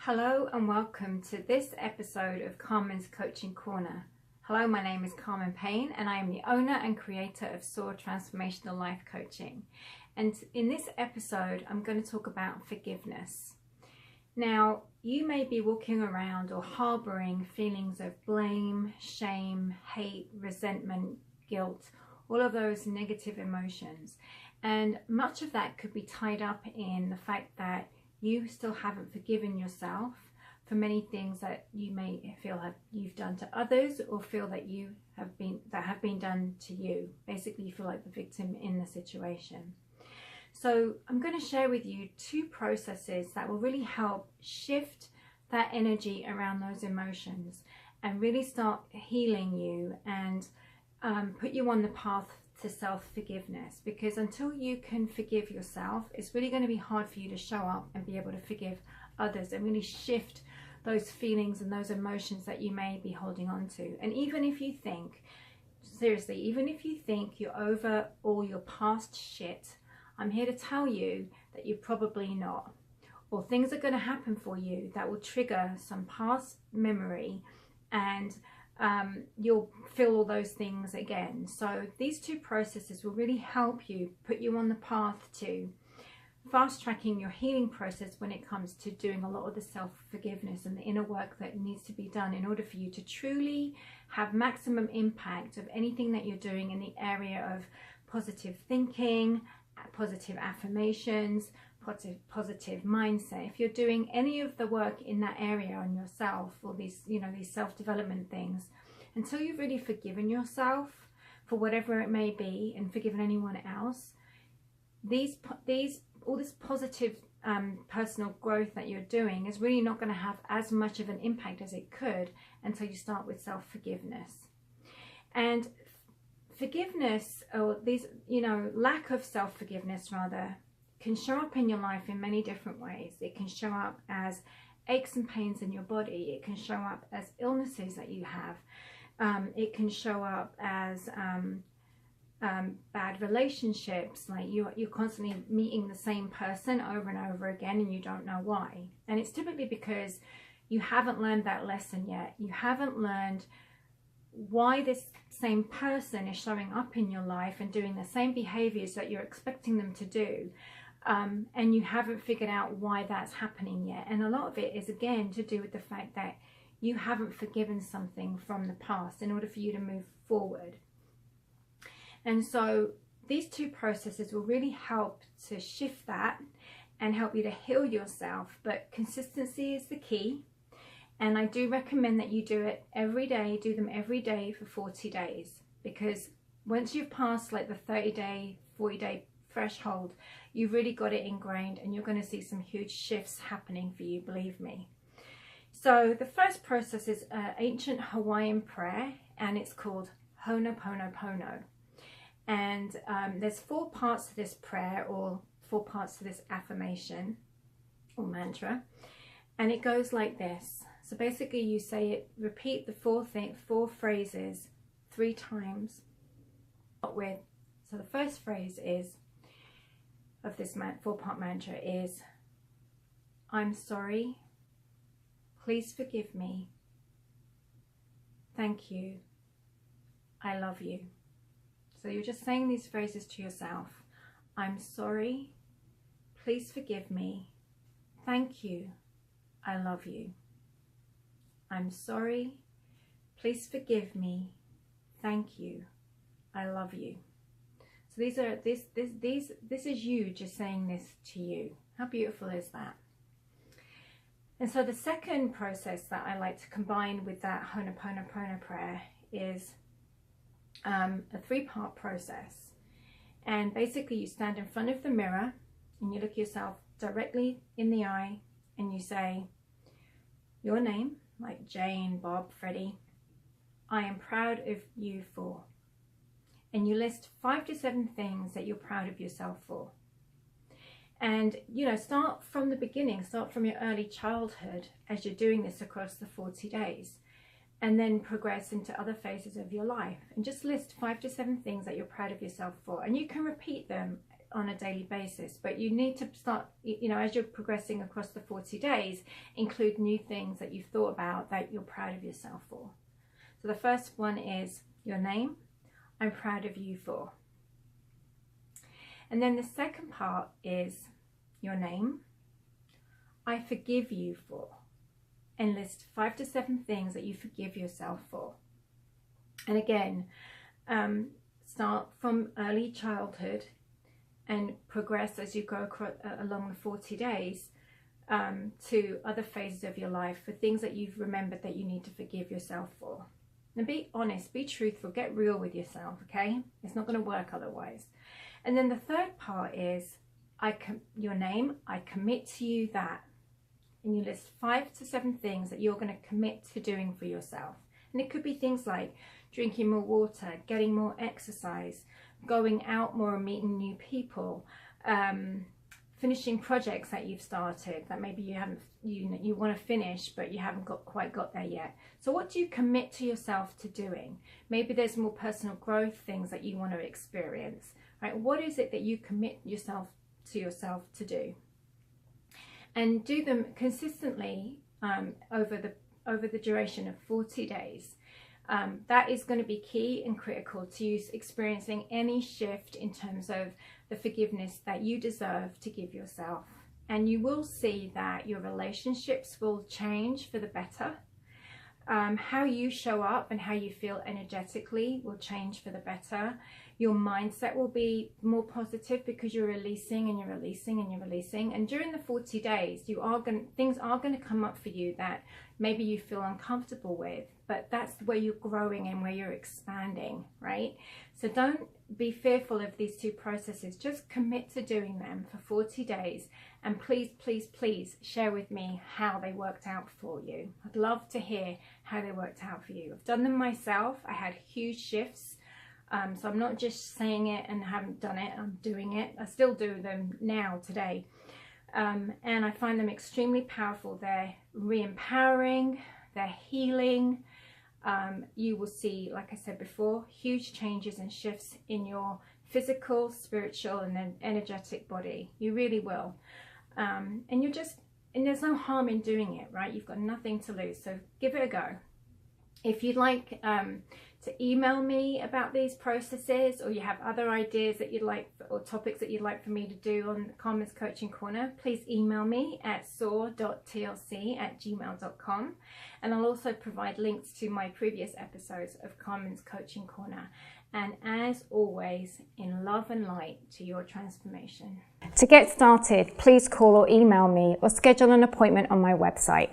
Hello and welcome to this episode of Carmen's Coaching Corner. Hello, my name is Carmen Payne and I am the owner and creator of SOAR Transformational Life Coaching. And in this episode, I'm going to talk about forgiveness. Now, you may be walking around or harboring feelings of blame, shame, hate, resentment, guilt, all of those negative emotions. And much of that could be tied up in the fact that you still haven't forgiven yourself for many things that you may feel you've done to others, or feel that have been done to you. Basically, you feel like the victim in the situation. So I'm going to share with you two processes that will really help shift that energy around those emotions and really start healing you and put you on the path to self-forgiveness, because until you can forgive yourself, it's really going to be hard for you to show up and be able to forgive others and really shift those feelings and those emotions that you may be holding on to. And even if you think, seriously, even if you think you're over all your past shit, I'm here to tell you that you're probably not. Or things are going to happen for you that will trigger some past memory, and you'll feel all those things again. So these two processes will really help you, put you on the path to fast tracking your healing process when it comes to doing a lot of the self-forgiveness and the inner work that needs to be done in order for you to truly have maximum impact of anything that you're doing in the area of positive thinking, positive affirmations, positive mindset. If you're doing any of the work in that area on yourself, or these self-development things, until you've really forgiven yourself for whatever it may be and forgiven anyone else, all this positive personal growth that you're doing is really not going to have as much of an impact as it could until you start with self-forgiveness. And forgiveness, or lack of self-forgiveness rather, can show up in your life in many different ways. It can show up as aches and pains in your body. It can show up as illnesses that you have. It can show up as bad relationships, like you're constantly meeting the same person over and over again and you don't know why. And it's typically because you haven't learned that lesson yet. You haven't learned why this same person is showing up in your life and doing the same behaviors that you're expecting them to do. And you haven't figured out why that's happening yet. And a lot of it is, again, to do with the fact that you haven't forgiven something from the past in order for you to move forward. And so these two processes will really help to shift that and help you to heal yourself. But consistency is the key. And I do recommend that you do it every day. Do them every day for 40 days. Because once you've passed like the 30-day, 40-day threshold, you've really got it ingrained, and you're going to see some huge shifts happening for you, believe me. So the first process is ancient Hawaiian prayer, and it's called Ho'oponopono. And there's 4 parts to this prayer, or 4 parts to this affirmation or mantra, and it goes like this. So basically you say it, repeat the 4 phrases 3 times. So the first phrase of this 4-part mantra is, I'm sorry, please forgive me, thank you, I love you. So you're just saying these phrases to yourself. I'm sorry, please forgive me, thank you, I love you. I'm sorry, please forgive me, thank you, I love you. So this is you just saying this to you. How beautiful is that? And so the second process that I like to combine with that Ho'oponopono prayer is a 3-part process. And basically you stand in front of the mirror and you look yourself directly in the eye and you say your name, like Jane, Bob, Freddie. I am proud of you for. And you list 5 to 7 things that you're proud of yourself for. And, start from the beginning, start from your early childhood as you're doing this across the 40 days. And then progress into other phases of your life. And just list 5 to 7 things that you're proud of yourself for. And you can repeat them on a daily basis, but you need to start, you know, as you're progressing across the 40 days, include new things that you've thought about that you're proud of yourself for. So the first one is your name. I'm proud of you for. And then the second part is your name. I forgive you for. And list 5 to 7 things that you forgive yourself for. And again, start from early childhood and progress as you go along the 40 days to other phases of your life for things that you've remembered that you need to forgive yourself for. And be honest, be truthful, get real with yourself, okay? It's not going to work otherwise. And then the third part is your name. I commit to you that. And you list 5 to 7 things that you're going to commit to doing for yourself. And it could be things like drinking more water, getting more exercise, going out more and meeting new people, finishing projects that you've started that maybe you want to finish but you haven't quite got there yet. So what do you commit to yourself to doing? Maybe there's more personal growth things that you want to experience, right? What is it that you commit to yourself to do? And do them consistently over the duration of 40 days. That is going to be key and critical to you experiencing any shift in terms of the forgiveness that you deserve to give yourself. And you will see that your relationships will change for the better. How you show up and how you feel energetically will change for the better. Your mindset will be more positive because you're releasing and you're releasing and you're releasing. And during the 40 days, things are going to come up for you that maybe you feel uncomfortable with, but that's where you're growing and where you're expanding, right? So don't be fearful of these two processes. Just commit to doing them for 40 days. And please, please, please share with me how they worked out for you. I'd love to hear how they worked out for you. I've done them myself. I had huge shifts. So I'm not just saying it and haven't done it, I'm doing it. I still do them now, today. And I find them extremely powerful. They're re-empowering, they're healing. You will see, like I said before, huge changes and shifts in your physical, spiritual, and then energetic body. You really will. And there's no harm in doing it, right? You've got nothing to lose, so give it a go. If you'd like to email me about these processes, or you have other ideas that you'd like, or topics that you'd like for me to do on Carmen's Coaching Corner, please email me at soar.tlc@gmail.com. And I'll also provide links to my previous episodes of Carmen's Coaching Corner. And as always, in love and light to your transformation. To get started, please call or email me or schedule an appointment on my website.